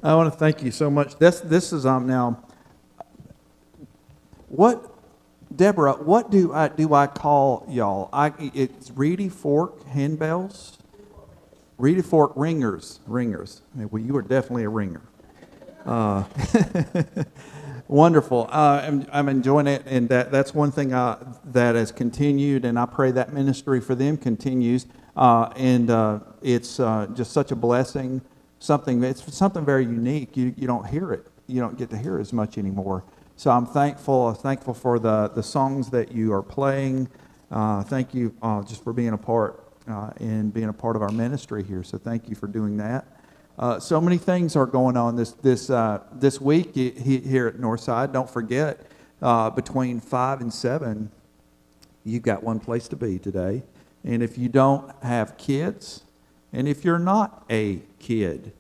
I want to thank you so much. This is now. What, Deborah? What do I call y'all? It's reedy fork handbells, reedy fork ringers. Well, you are definitely a ringer. Wonderful. I'm enjoying it, and that's one thing that has continued, and I pray that ministry for them continues. It's just such a blessing. It's something very unique. You don't hear it. You don't get to hear it as much anymore. So I'm thankful. For the songs that you are playing. Thank you just for being a part and being a part of our ministry here. So thank you for doing that. So many things are going on this week here at Northside. Don't forget, between 5 and 7, you've got one place to be today. And if you don't have kids, and if you're not a kid,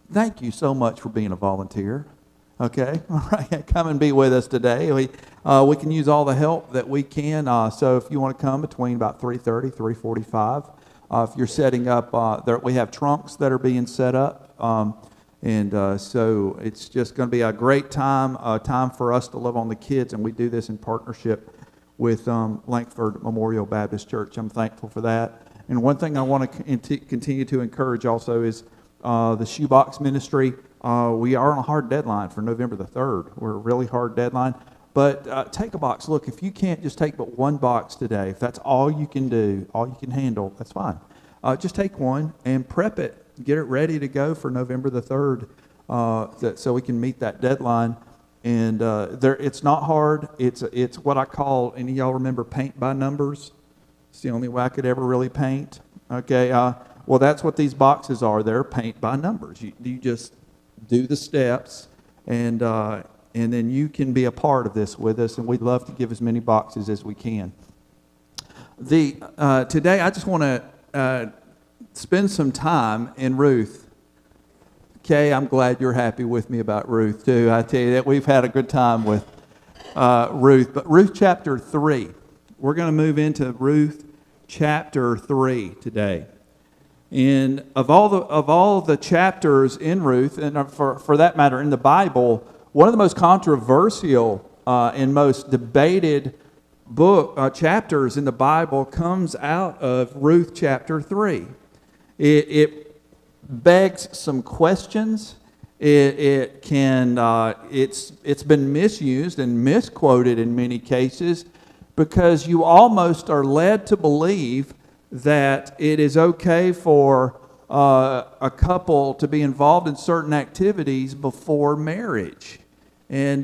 thank you so much for being a volunteer. Okay, all right, come and be with us today. We can use all the help that we can. So if you want to come between about 3:30, 3:45. If you're setting up, we have trunks that are being set up, so it's just going to be a great time, a time for us to love on the kids, and we do this in partnership with Langford Memorial Baptist Church. I'm thankful for that. And one thing I want to continue to encourage also is the shoebox ministry. We are on a hard deadline for November the 3rd. We're a really hard deadline. But take a box. Look, if you can't just take but one box today, if that's all you can do, all you can handle, that's fine. Just take one and prep it. Get it ready to go for November the 3rd so we can meet that deadline. And it's not hard. It's what I call, any of y'all remember paint by numbers? It's the only way I could ever really paint. Okay, well, that's what these boxes are. They're paint by numbers. You just do the steps, and then you can be a part of this with us, and we'd love to give as many boxes as we can. Today, I just want to spend some time in Ruth. Okay, I'm glad you're happy with me about Ruth, too. I tell you that we've had a good time with Ruth. But Ruth chapter 3. We're going to move into Ruth chapter 3 today. And of all the chapters in Ruth, and for that matter in the Bible, one of the most controversial and most debated chapters in the Bible comes out of Ruth chapter 3. It begs some questions. It's been misused and misquoted in many cases, because you almost are led to believe that it is okay for a couple to be involved in certain activities before marriage, and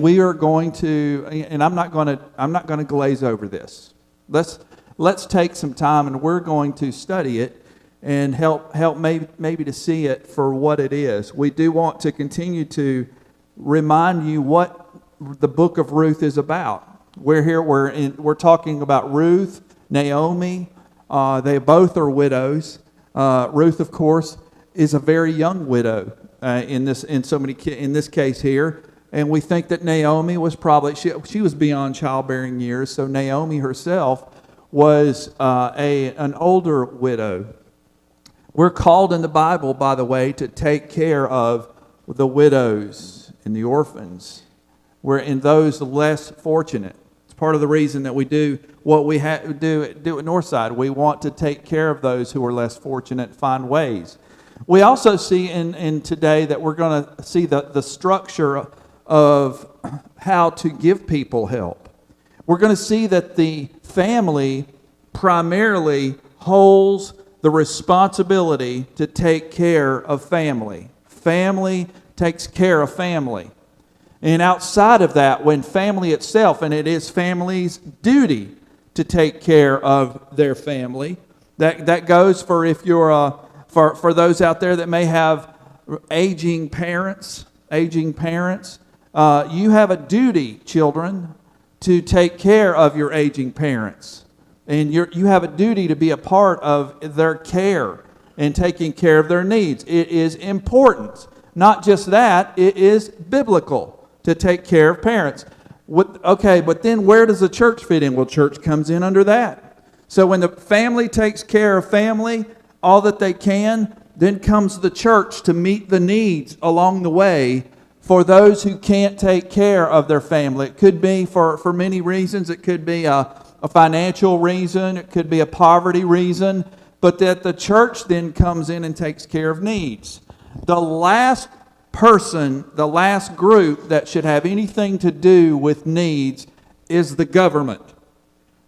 we are going to, and I'm not going to glaze over this. Let's take some time, and we're going to study it and help maybe to see it for what it is. We do want to continue to remind you what the book of Ruth is about. We're talking about Ruth, Naomi. They both are widows. Ruth, of course, is a very young widow in this case here, and we think that Naomi was probably she was beyond childbearing years. So Naomi herself was an older widow. We're called in the Bible, by the way, to take care of the widows and the orphans. We're in those less fortunate. Part of the reason that we do what we do at Northside. We want to take care of those who are less fortunate, find ways. We also see in today that we're going to see the structure of how to give people help. We're going to see that the family primarily holds the responsibility to take care of family. Family takes care of family. And outside of that, when family itself, and it is family's duty to take care of their family, that goes for if you're for those out there that may have aging parents. You have a duty, children, to take care of your aging parents, and you have a duty to be a part of their care and taking care of their needs. It is important. Not just that, it is biblical to take care of parents. Okay, but then where does the church fit in? Well, church comes in under that. So when the family takes care of family, all that they can, then comes the church to meet the needs along the way for those who can't take care of their family. It could be for many reasons. It could be a financial reason. It could be a poverty reason. But that the church then comes in and takes care of needs. The last person, the last group that should have anything to do with needs is the government.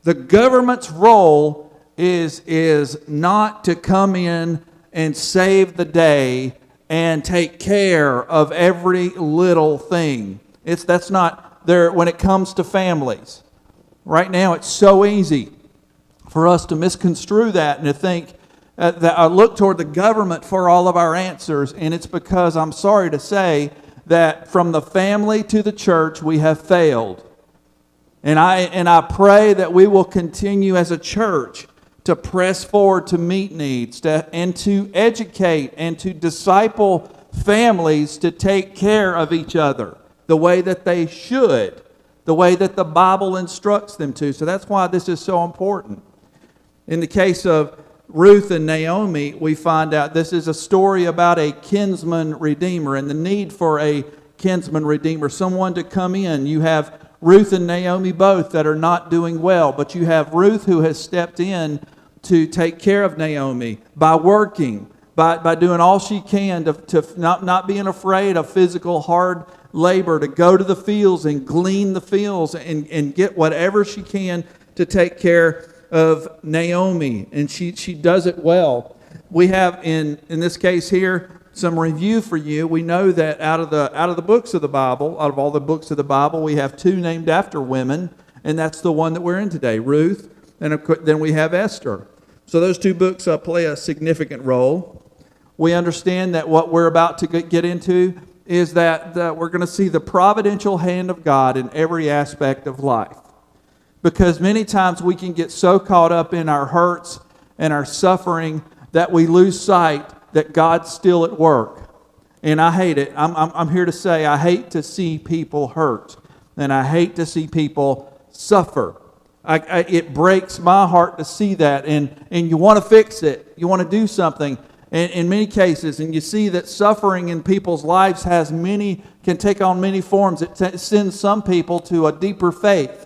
The government's role is not to come in and save the day and take care of every little thing. That's not there when it comes to families. Right now, it's so easy for us to misconstrue that and to think that I look toward the government for all of our answers, and it's because I'm sorry to say that from the family to the church, we have failed. And I pray that we will continue as a church to press forward to meet needs and to educate and to disciple families to take care of each other the way that they should, the way that the Bible instructs them to. So that's why this is so important. In the case of Ruth and Naomi, we find out this is a story about a kinsman redeemer and the need for a kinsman redeemer, someone to come in. You have Ruth and Naomi both that are not doing well, but you have Ruth who has stepped in to take care of Naomi by working, by doing all she can to not being afraid of physical hard labor, to go to the fields and glean the fields and get whatever she can to take care of Naomi, and she does it well. We have in this case here some review for you. We know that out of the books of the Bible, out of all the books of the Bible, we have two named after women, and that's the one that we're in today, Ruth, and then we have Esther. So those two books play a significant role. We understand that what we're about to get into is that we're going to see the providential hand of God in every aspect of life. Because many times we can get so caught up in our hurts and our suffering that we lose sight that God's still at work. And I hate it. I'm here to say I hate to see people hurt. And I hate to see people suffer. It breaks my heart to see that. And you want to fix it. You want to do something. And in many cases, and you see that suffering in people's lives can take on many forms. It sends some people to a deeper faith.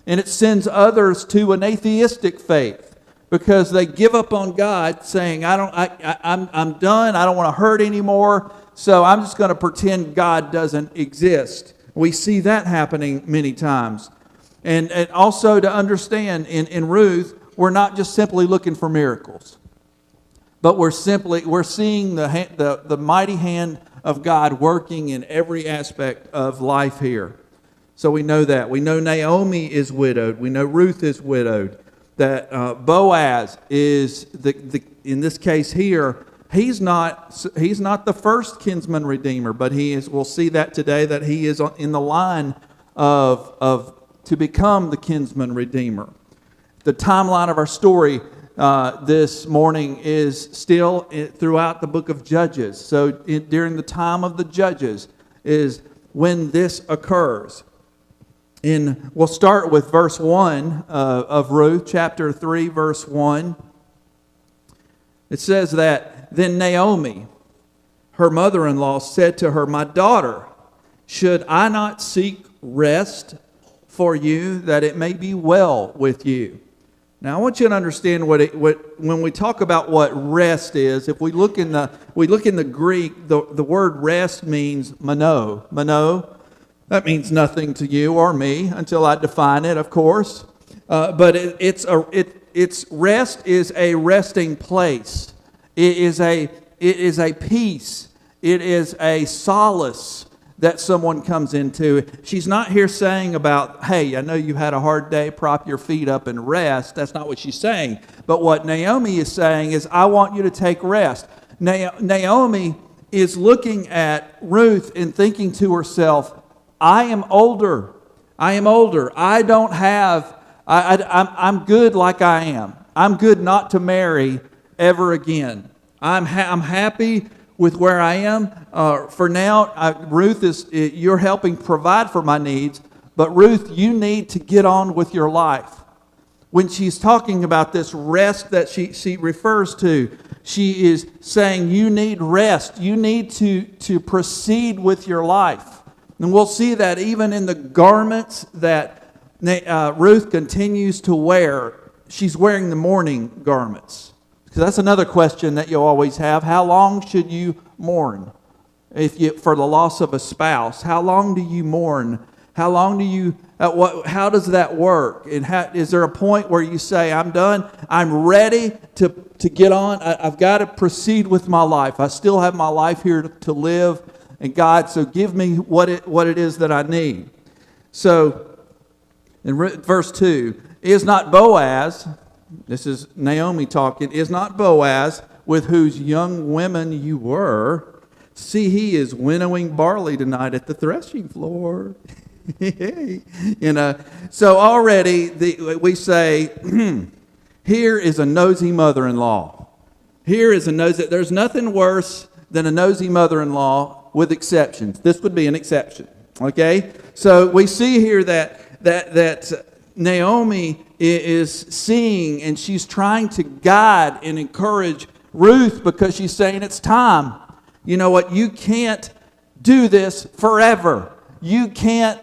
And it sends others to an atheistic faith because they give up on God, saying, I'm done. I don't want to hurt anymore. So I'm just going to pretend God doesn't exist. We see that happening many times. And also to understand in Ruth, we're not just simply looking for miracles, but we're seeing the mighty hand of God working in every aspect of life here. So we know that. We know Naomi is widowed. We know Ruth is widowed. That Boaz is, in this case here, he's not the first kinsman redeemer, but he is. We'll see that today, that he is in the line of to become the kinsman redeemer. The timeline of our story this morning is still throughout the book of Judges. So during the time of the Judges is when this occurs. We'll start with verse 1 of Ruth, chapter 3, verse 1. It says that, "Then Naomi, her mother-in-law, said to her, 'My daughter, should I not seek rest for you, that it may be well with you?'" Now, I want you to understand when we talk about what rest is. If we look in the Greek, the word rest means mano. Mano. That means nothing to you or me until I define it, of course. But it's rest is a resting place. It is a peace. It is a solace that someone comes into. She's not here saying about, hey, I know you had a hard day, prop your feet up and rest. That's not what she's saying. But what Naomi is saying is, I want you to take rest. Naomi is looking at Ruth and thinking to herself, I am older. I don't have, I'm good like I am. I'm good not to marry ever again. I'm happy with where I am. For now, Ruth, you're helping provide for my needs. But Ruth, you need to get on with your life. when she's talking about this rest that she refers to, she is saying you need rest. You need to proceed with your life. And we'll see that even in the garments that Ruth continues to wear. She's wearing the mourning garments. So that's another question that you'll always have. How long should you mourn for the loss of a spouse? How long do you mourn? How long do you? How does that work? And is there a point where you say, "I'm done. I'm ready to get on. I've got to proceed with my life. I still have my life here to live, and God, so give me what it is that I need." So, in verse 2, is not Boaz? This is Naomi talking. Is not Boaz, with whose young women you were? See, he is winnowing barley tonight at the threshing floor. So already we say, here is a nosy mother-in-law. Here is a nosy. There's nothing worse than a nosy mother-in-law, with exceptions. This would be an exception. Okay, so we see here that Naomi is seeing, and she's trying to guide and encourage Ruth, because she's saying it's time. You know what? You can't do this forever. You can't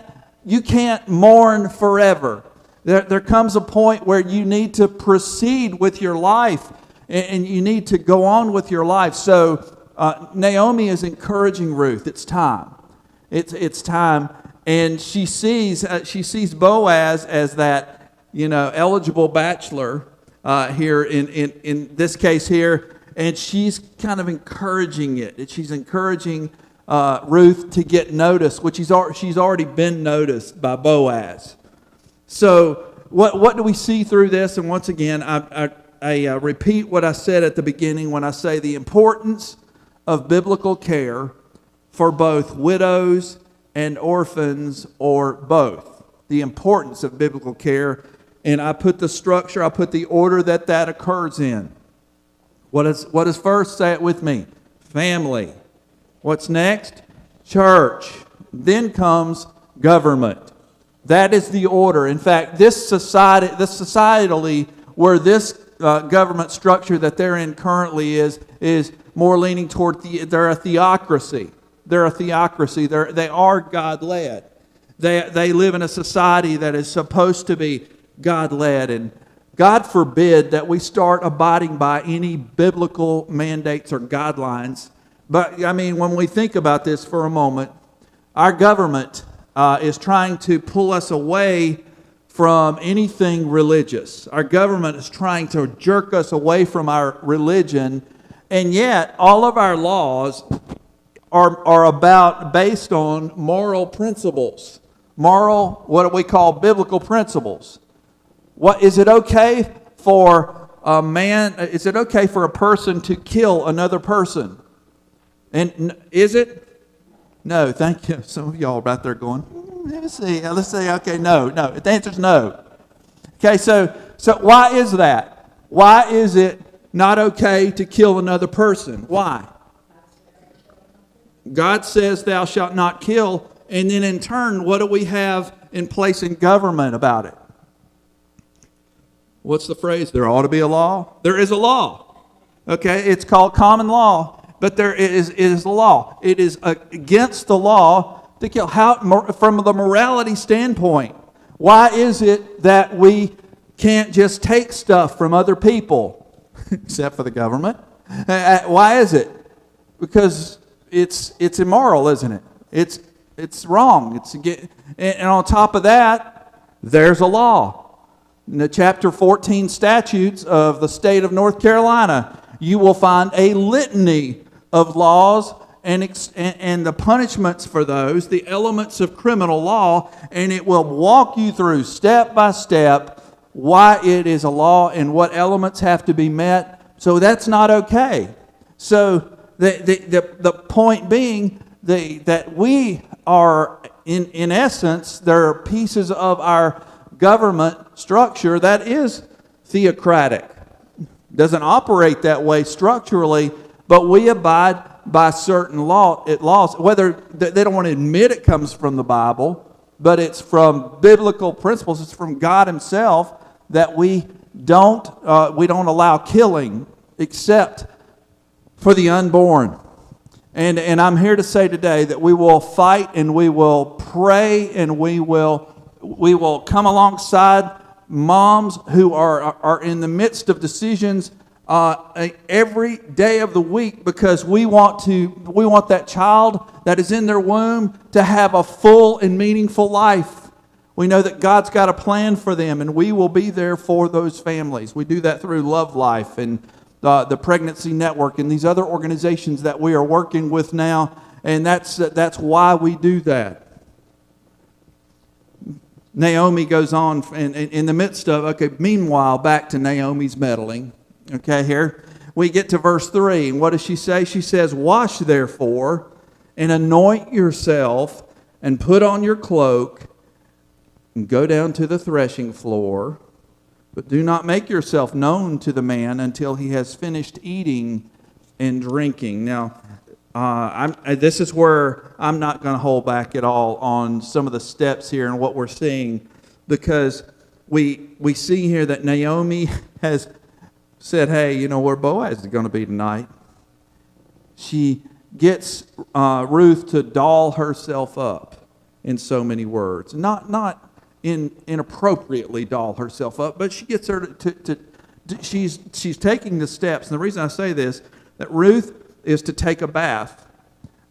mourn forever. There comes a point where you need to proceed with your life, and you need to go on with your life. So Naomi is encouraging Ruth. It's time. It's time, and she sees Boaz as that eligible bachelor here in this case here, and she's kind of encouraging it. She's encouraging Ruth to get noticed, which she's already been noticed by Boaz. So what do we see through this? And once again, I repeat what I said at the beginning when I say the importance of biblical care for both widows and orphans, or both. The importance of biblical care. And I put the structure, I put the order that occurs in. What is first? Say it with me. Family. What's next? Church. Then comes government. That is the order. In fact, this societally, where this government structure that they're in currently is more leaning toward they're a theocracy. They're a theocracy. They are God-led. They live in a society that is supposed to be God-led, and God forbid that we start abiding by any biblical mandates or guidelines. But, I mean, when we think about this for a moment, our government is trying to pull us away from anything religious. Our government is trying to jerk us away from our religion, and yet all of our laws are based on moral principles. What do we call biblical principles? What is it okay for a man? Is it okay for a person to kill another person? And is it? No, thank you. Some of y'all are out there going, let's see. Okay, no. The answer's no. Okay, so why is that? Why is it not okay to kill another person? Why? God says thou shalt not kill, and then in turn, what do we have in place in government about it? What's the phrase? There ought to be a law. There is a law. Okay, it's called common law, but it is a law. It is against the law to kill. From the morality standpoint, why is it that we can't just take stuff from other people, except for the government? Why is it? Because it's immoral, isn't it? It's wrong. And on top of that, there's a law. In the chapter 14 statutes of the state of North Carolina, you will find a litany of laws and the punishments for those, the elements of criminal law, and it will walk you through step by step why it is a law and what elements have to be met. So that's not okay. So the point being that we are, in essence, there are pieces of our government structure that is theocratic. Doesn't operate that way structurally, but we abide by certain laws. Whether they don't want to admit it comes from the Bible, but it's from biblical principles. It's from God Himself that we don't allow killing except for the unborn. And I'm here to say today that we will fight and we will pray and we will come alongside moms who are in the midst of decisions every day of the week, because we want that child that is in their womb to have a full and meaningful life. We know that God's got a plan for them, and we will be there for those families. We do that through Love Life and the Pregnancy Network and these other organizations that we are working with now, and that's why we do that. Naomi goes on, and in the midst of, meanwhile, back to Naomi's meddling. Okay, here we get to verse 3, and what does she say? She says, "Wash therefore, and anoint yourself, and put on your cloak, and go down to the threshing floor, but do not make yourself known to the man until he has finished eating and drinking." Now, this is where I'm not going to hold back at all on some of the steps here and what we're seeing, because we see here that Naomi has said, hey, you know where Boaz is going to be tonight. She gets Ruth to doll herself up, in so many words. Not inappropriately doll herself up, but she gets her she's taking the steps. And the reason I say this, that Ruth is to take a bath.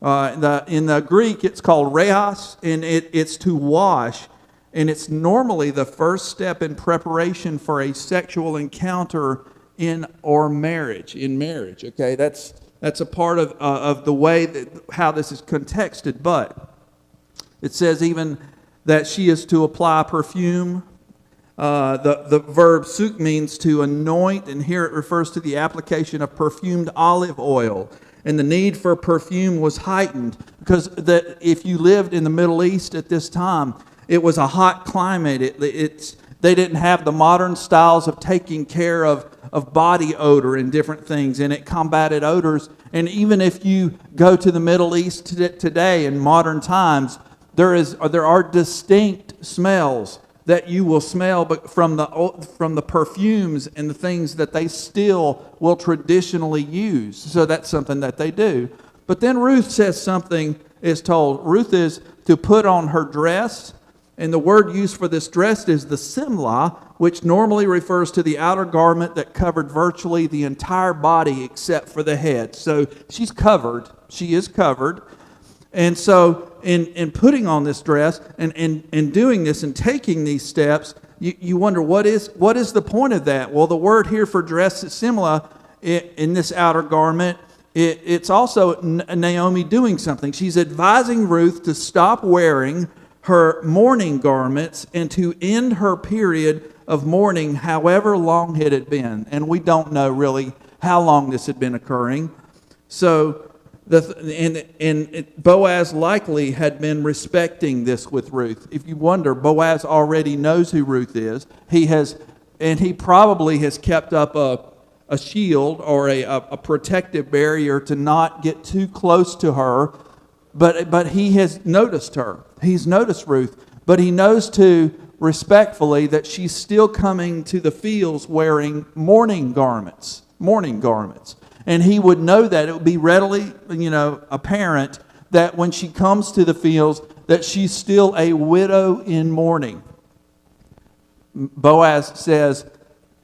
In the Greek, it's called reos, and it's to wash. And it's normally the first step in preparation for a sexual encounter in marriage. Okay, that's a part of the way how this is contexted. But it says even that she is to apply perfume. The verb suk means to anoint, and here it refers to the application of perfumed olive oil. And the need for perfume was heightened because if you lived in the Middle East at this time, it was a hot climate. They didn't have the modern styles of taking care of body odor and different things, and it combated odors. And even if you go to the Middle East today in modern times, there are distinct smells that you will smell, but from the perfumes and the things that they still will traditionally use. So that's something that they do. But then Ruth says something is told. Ruth is to put on her dress, and the word used for this dress is the simla, which normally refers to the outer garment that covered virtually the entire body except for the head. So she's covered. She is covered. And so in putting on this dress and doing this and taking these steps, you wonder, what is the point of that? Well, the word here for dress is simla in this outer garment. It's also Naomi doing something. She's advising Ruth to stop wearing her mourning garments and to end her period of mourning, however long it had been. And we don't know really how long this had been occurring. So, Boaz likely had been respecting this with Ruth. If you wonder, Boaz already knows who Ruth is. He probably has kept up a shield or a protective barrier to not get too close to her. But he has noticed her. He's noticed Ruth. But he knows too, respectfully, that she's still coming to the fields wearing mourning garments. And he would know that. It would be readily, apparent that when she comes to the fields, that she's still a widow in mourning. Boaz says,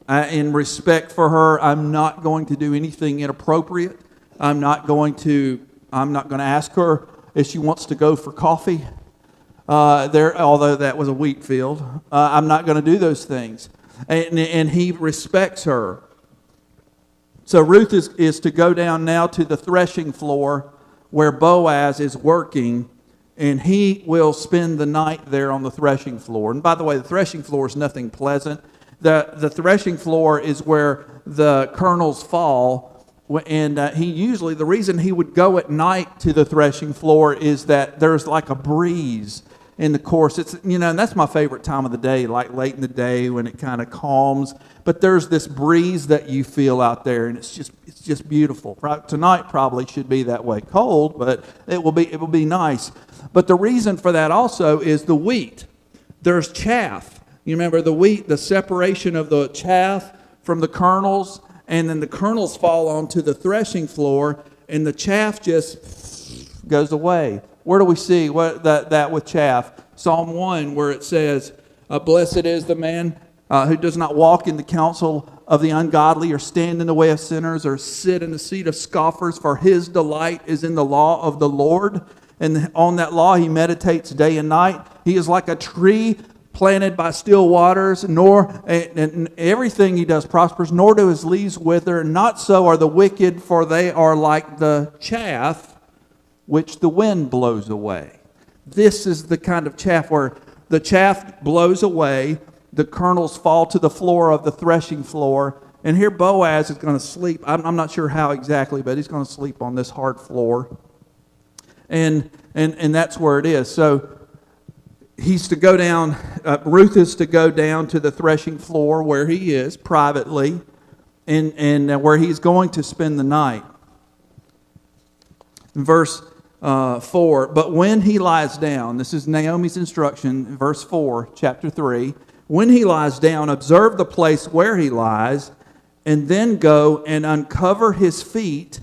in respect for her, I'm not going to do anything inappropriate. I'm not going to ask her if she wants to go for coffee. Although that was a wheat field, I'm not going to do those things. And he respects her. So Ruth is to go down now to the threshing floor where Boaz is working, and he will spend the night there on the threshing floor. And by the way, the threshing floor is nothing pleasant. The threshing floor is where the kernels fall. And the reason he would go at night to the threshing floor is that there's like a breeze in the course. And that's my favorite time of the day, like late in the day when it kind of calms. But there's this breeze that you feel out there, and it's just beautiful. Tonight probably should be that way, cold, but it will be nice. But the reason for that also is the wheat. There's chaff You remember the wheat, the separation of the chaff from the kernels, and then the kernels fall onto the threshing floor, and the chaff just goes away. Where do we see that with chaff? Psalm 1, where it says, blessed is the man who does not walk in the counsel of the ungodly, or stand in the way of sinners, or sit in the seat of scoffers, for his delight is in the law of the Lord. And on that law he meditates day and night. He is like a tree planted by still waters, and everything he does prospers, nor do his leaves wither. Not so are the wicked, for they are like the chaff which the wind blows away. This is the kind of chaff where the chaff blows away, the kernels fall to the floor of the threshing floor, and here Boaz is going to sleep. I'm not sure how exactly, but he's going to sleep on this hard floor. And that's where it is. So he's to go down, Ruth is to go down to the threshing floor where he is privately, and where he's going to spend the night. Verse 4, but when he lies down, this is Naomi's instruction, verse 4, chapter 3, when he lies down, observe the place where he lies, and then go and uncover his feet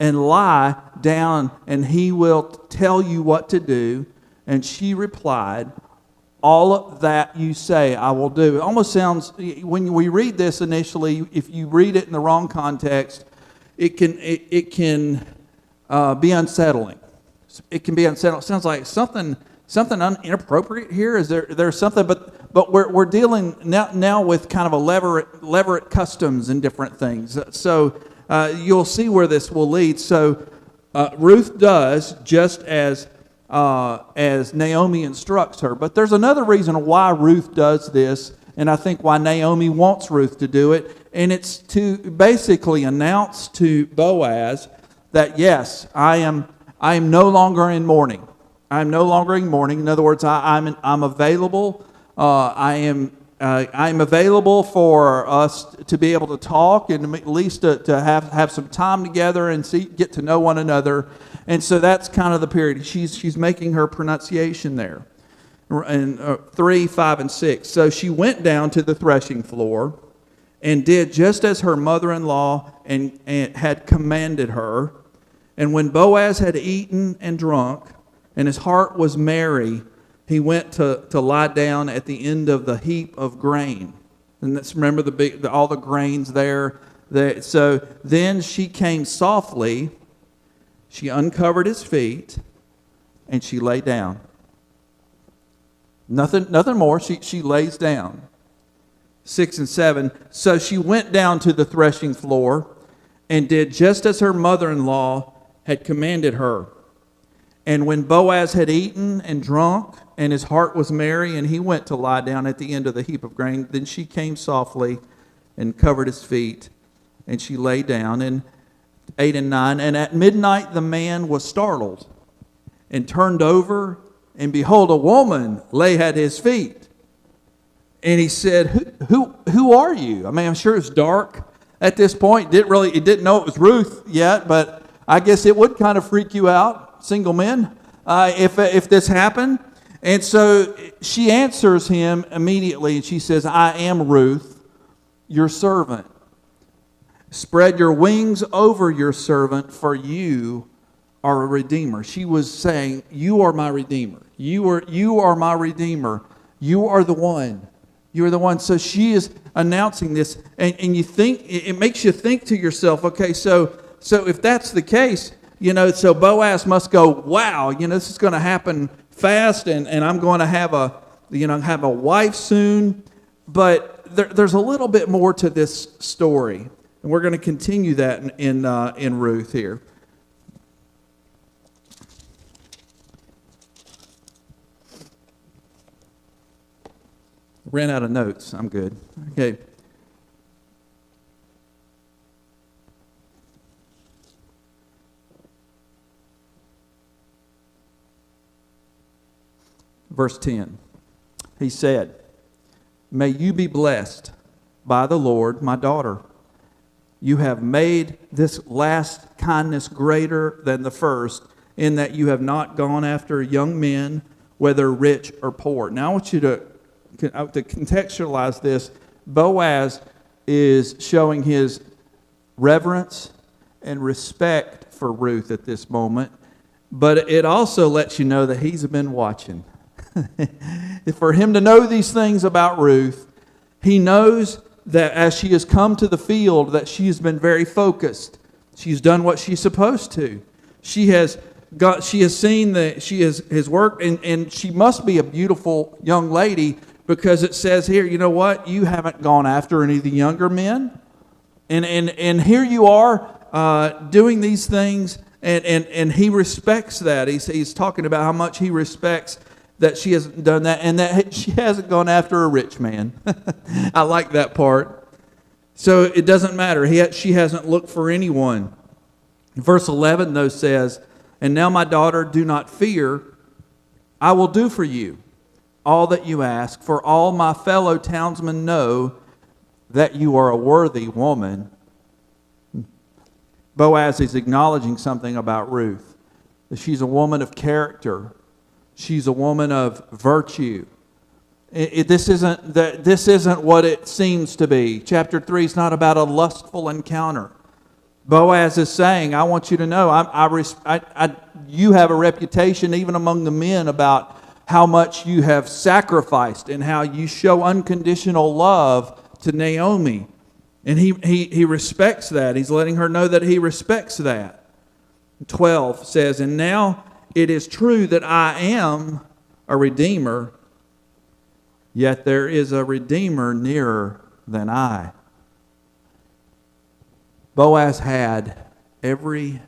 and lie down, and he will tell you what to do. And she replied, all of that you say I will do. It almost sounds, when we read this initially, if you read it in the wrong context, it can be unsettling. It can be unsettling. It sounds like something inappropriate here. Is there something? But we're dealing now with kind of elaborate customs and different things. So you'll see where this will lead. So Ruth does just as Naomi instructs her. But there's another reason why Ruth does this, and I think why Naomi wants Ruth to do it, and it's to basically announce to Boaz that, yes, I am no longer in mourning. I'm no longer in mourning. In other words, I'm available. I'm available for us to be able to talk, and at least to have some time together and get to know one another. And so that's kind of the period. She's making her pronunciation there. And 3, 5, and 6. So she went down to the threshing floor and did just as her mother-in-law and had commanded her. And when Boaz had eaten and drunk, and his heart was merry, he went to lie down at the end of the heap of grain. And let's remember all the grains there. So then she came softly. She uncovered his feet, and she lay down. Nothing more. She lays down. 6 and 7. So she went down to the threshing floor and did just as her mother-in-law had commanded her. And when Boaz had eaten and drunk, and his heart was merry, and he went to lie down at the end of the heap of grain, then she came softly and covered his feet, and she lay down. And 8 and 9, and at midnight the man was startled and turned over, and behold, a woman lay at his feet. And he said, who are you? I mean, I'm sure it's dark at this point. It didn't know it was Ruth yet, but I guess it would kind of freak you out, single men, if this happened. And so she answers him immediately, and she says, I am Ruth, your servant. Spread your wings over your servant, for you are a redeemer. She was saying, you are my redeemer. You are my redeemer. You are the one. You are the one. So she is announcing this, and you think it makes you think to yourself, okay, so if that's the case, so Boaz must go, wow, this is going to happen fast, and I'm going to have a wife soon. But there's a little bit more to this story, and we're going to continue that in Ruth here. Ran out of notes. I'm good. Okay. Verse 10. He said, may you be blessed by the Lord, my daughter. You have made this last kindness greater than the first, in that you have not gone after young men, whether rich or poor. Now I want you to to contextualize this, Boaz is showing his reverence and respect for Ruth at this moment, but it also lets you know that he's been watching. For him to know these things about Ruth, he knows that as she has come to the field, that she has been very focused. She's done what she's supposed to. She has seen that she has worked, and she must be a beautiful young lady, because it says here, you know what? You haven't gone after any of the younger men. And here you are doing these things, and he respects that. He's talking about how much he respects that she hasn't done that, and that she hasn't gone after a rich man. I like that part. So it doesn't matter. She hasn't looked for anyone. Verse 11, though, says, "And now, my daughter, do not fear. I will do for you all that you ask, for all my fellow townsmen know that you are a worthy woman." Boaz is acknowledging something about Ruth. That she's a woman of character. She's a woman of virtue. This isn't what it seems to be. Chapter 3 is not about a lustful encounter. Boaz is saying, I want you to know, you have a reputation even among the men about how much you have sacrificed and how you show unconditional love to Naomi. And he respects that. He's letting her know that he respects that. 12 says, "And now it is true that I am a redeemer, yet there is a redeemer nearer than I." Boaz had he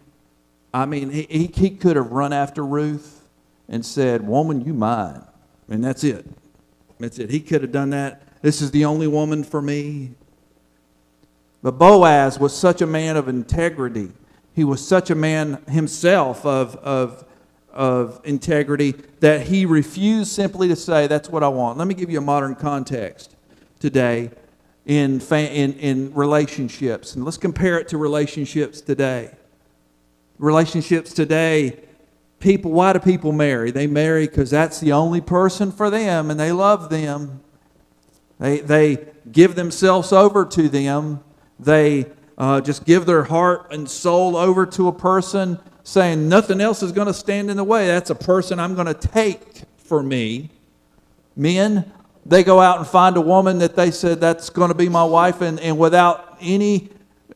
could have run after Ruth and said, "Woman, you mine." And that's it. That's it. He could have done that. This is the only woman for me. But Boaz was such a man of integrity. He was such a man himself of integrity that he refused simply to say, "That's what I want." Let me give you a modern context today in relationships. And let's compare it to relationships today. Relationships today, why do people marry? They marry because that's the only person for them and they love them. They give themselves over to them. They just give their heart and soul over to a person, saying nothing else is going to stand in the way. That's a person I'm going to take for me. Men, they go out and find a woman that they said that's going to be my wife, and without any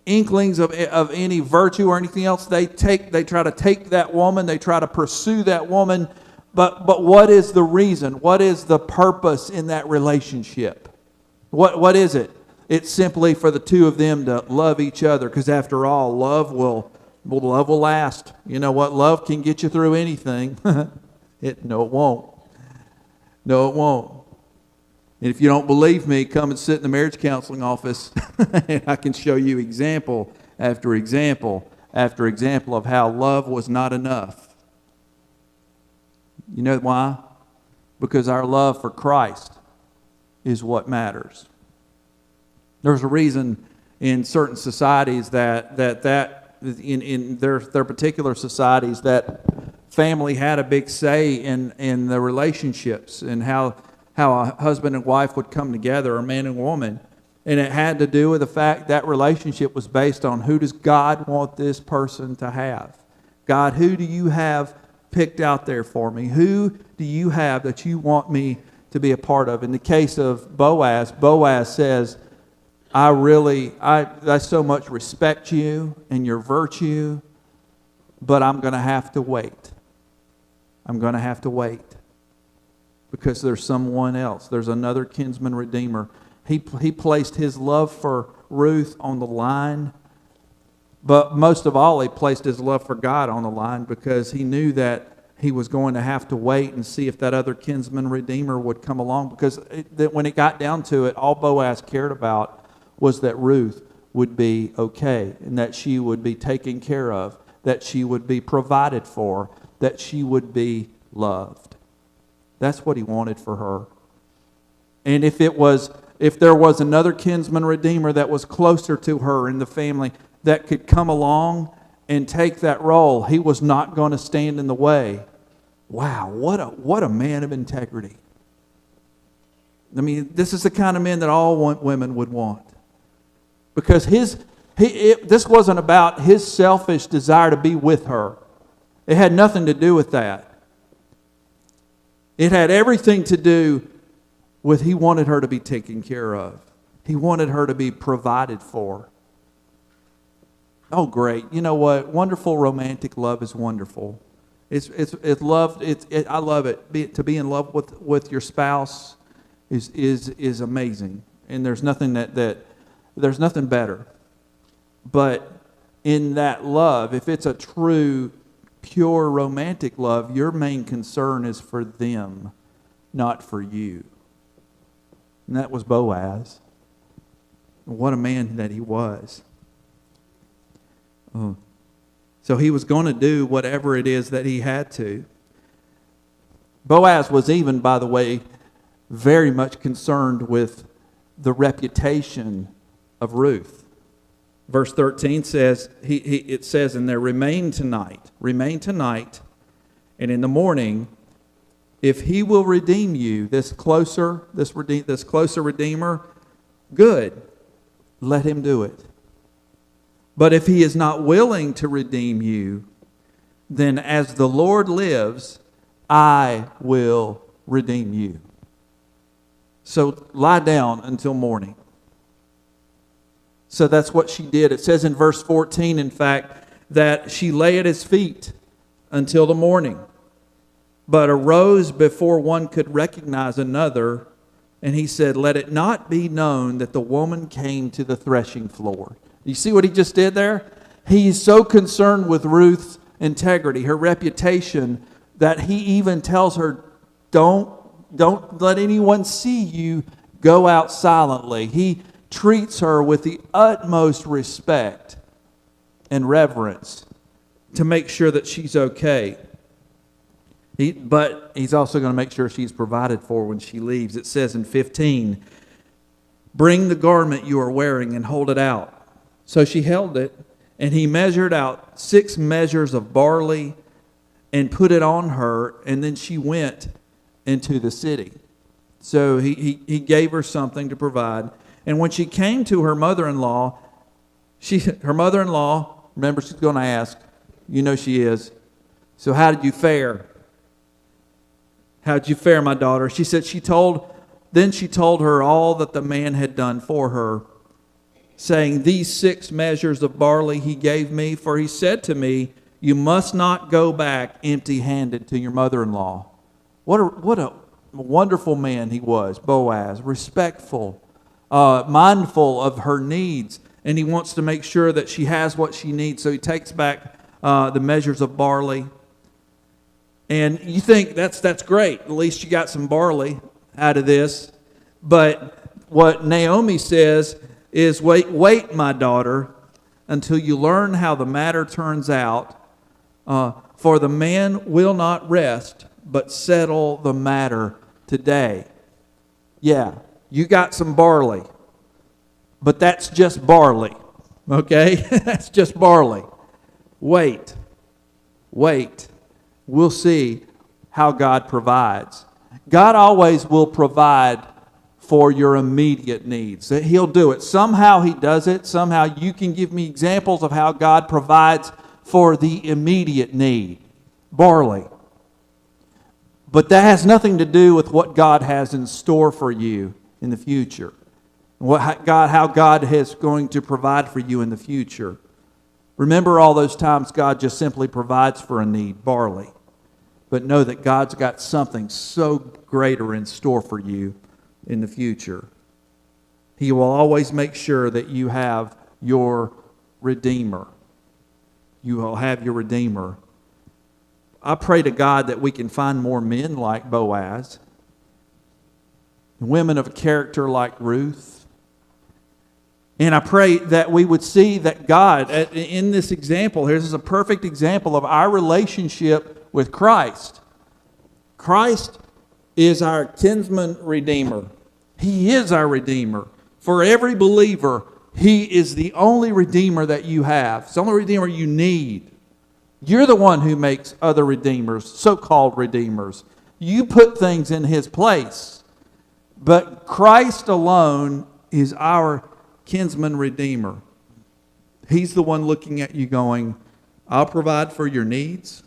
inklings of any virtue or anything else, they try to take that woman, they try to pursue that woman. But what is the reason? What is the purpose in that relationship? What is it? It's simply for the two of them to love each other, because after all, love will last. You know what? Love can get you through anything. No, it won't. No, it won't. And if you don't believe me, come and sit in the marriage counseling office, and I can show you example after example after example of how love was not enough. You know why? Because our love for Christ is what matters. There's a reason in certain societies that in their particular societies that family had a big say in the relationships and how a husband and wife would come together, or man and woman. And it had to do with the fact that relationship was based on, who does God want this person to have? God, who do you have picked out there for me? Who do you have that you want me to be a part of? In the case of Boaz says, I so much respect you and your virtue, but I'm going to have to wait. I'm going to have to wait because there's someone else. There's another kinsman redeemer. He placed his love for Ruth on the line, but most of all, he placed his love for God on the line, because he knew that he was going to have to wait and see if that other kinsman redeemer would come along, because when it got down to it, all Boaz cared about was that Ruth would be okay, and that she would be taken care of, that she would be provided for, that she would be loved. That's what he wanted for her. And if there was another kinsman redeemer that was closer to her in the family that could come along and take that role, he was not going to stand in the way. Wow, what a man of integrity. I mean, this is the kind of men that all women would want. Because this wasn't about his selfish desire to be with her. It had nothing to do with that. It had everything to do with he wanted her to be taken care of. He wanted her to be provided for. Oh, great. You know what? Wonderful romantic love is wonderful. It's love. I love it. To be in love with your spouse is amazing. And there's nothing there's nothing better. But in that love, if it's a true, pure romantic love, your main concern is for them, not for you. And that was Boaz. What a man that he was. Oh. So he was going to do whatever it is that he had to. Boaz was even, by the way, very much concerned with the reputation of Ruth. Verse 13 says, it says in there, remain tonight, and in the morning, if he will redeem you, this closer redeemer, good, let him do it. But if he is not willing to redeem you, then as the Lord lives, I will redeem you. So lie down until morning. So that's what she did. It says in verse 14, in fact, that she lay at his feet until the morning, but arose before one could recognize another. And he said, let it not be known that the woman came to the threshing floor. You see what he just did there? He's so concerned with Ruth's integrity, her reputation, that he even tells her, don't let anyone see you go out silently. He treats her with the utmost respect and reverence to make sure that she's okay. But he's also going to make sure she's provided for when she leaves. It says in 15, bring the garment you are wearing and hold it out. So she held it, and he measured out 6 measures of barley and put it on her, and then she went into the city. So he gave her something to provide. And when she came to her mother-in-law, remember, she's going to ask, you know she is, so how did you fare? How did you fare, my daughter? She said then she told her all that the man had done for her, saying, these 6 measures of barley he gave me, for he said to me, you must not go back empty-handed to your mother-in-law. What a wonderful man he was, Boaz, respectful, mindful of her needs, and he wants to make sure that she has what she needs. So he takes back the measures of barley. And you think that's great. At least you got some barley out of this. But what Naomi says is, wait, my daughter, until you learn how the matter turns out. For the man will not rest, but settle the matter today. Yeah, you got some barley, but that's just barley, okay? That's just barley. Wait. We'll see how God provides. God always will provide for your immediate needs. He'll do it. Somehow he does it. Somehow you can give me examples of how God provides for the immediate need. Barley. But that has nothing to do with what God has in store for you in the future. How God is going to provide for you in the future. Remember all those times God just simply provides for a need, barley. But know that God's got something so greater in store for you in the future. He will always make sure that you have your Redeemer. You will have your Redeemer. I pray to God that we can find more men like Boaz, women of character like Ruth. And I pray that we would see that God, in this example, this is a perfect example of our relationship with Christ. Christ is our kinsman redeemer. He is our Redeemer. For every believer, He is the only Redeemer that you have. It's the only Redeemer you need. You're the one who makes other redeemers, so-called redeemers. You put things in His place. But Christ alone is our kinsman redeemer. He's the one looking at you going, I'll provide for your needs.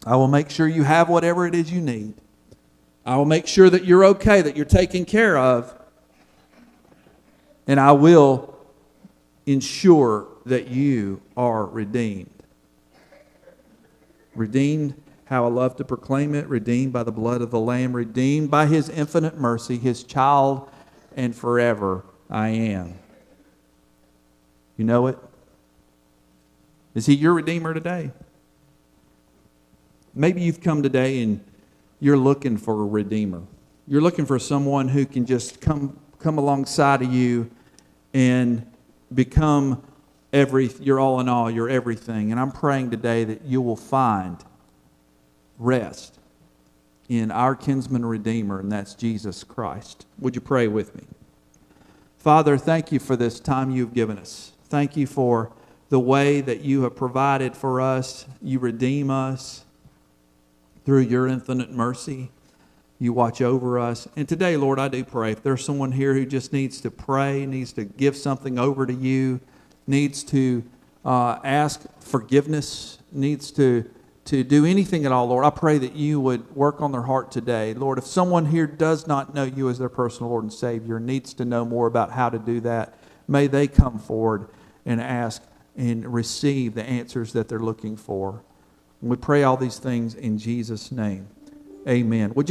I will make sure you have whatever it is you need. I will make sure that you're okay, that you're taken care of. And I will ensure that you are redeemed. Redeemed, how I love to proclaim it, redeemed by the blood of the Lamb, redeemed by His infinite mercy, His child, and forever I am. You know it? Is He your Redeemer today? Maybe you've come today and you're looking for a Redeemer. You're looking for someone who can just come alongside of you and become your all in all, your everything. And I'm praying today that you will find rest in our kinsman Redeemer, and that's Jesus Christ. Would you pray with me? Father, thank you for this time you've given us. Thank you for the way that you have provided for us. You redeem us through your infinite mercy. You watch over us. And today, Lord, I do pray, if there's someone here who just needs to pray, needs to give something over to you, needs to ask forgiveness, needs to do anything at all, Lord, I pray that you would work on their heart today. Lord, if someone here does not know you as their personal Lord and Savior, needs to know more about how to do that, may they come forward and ask and receive the answers that they're looking for. And we pray all these things in Jesus' name. Amen. Would you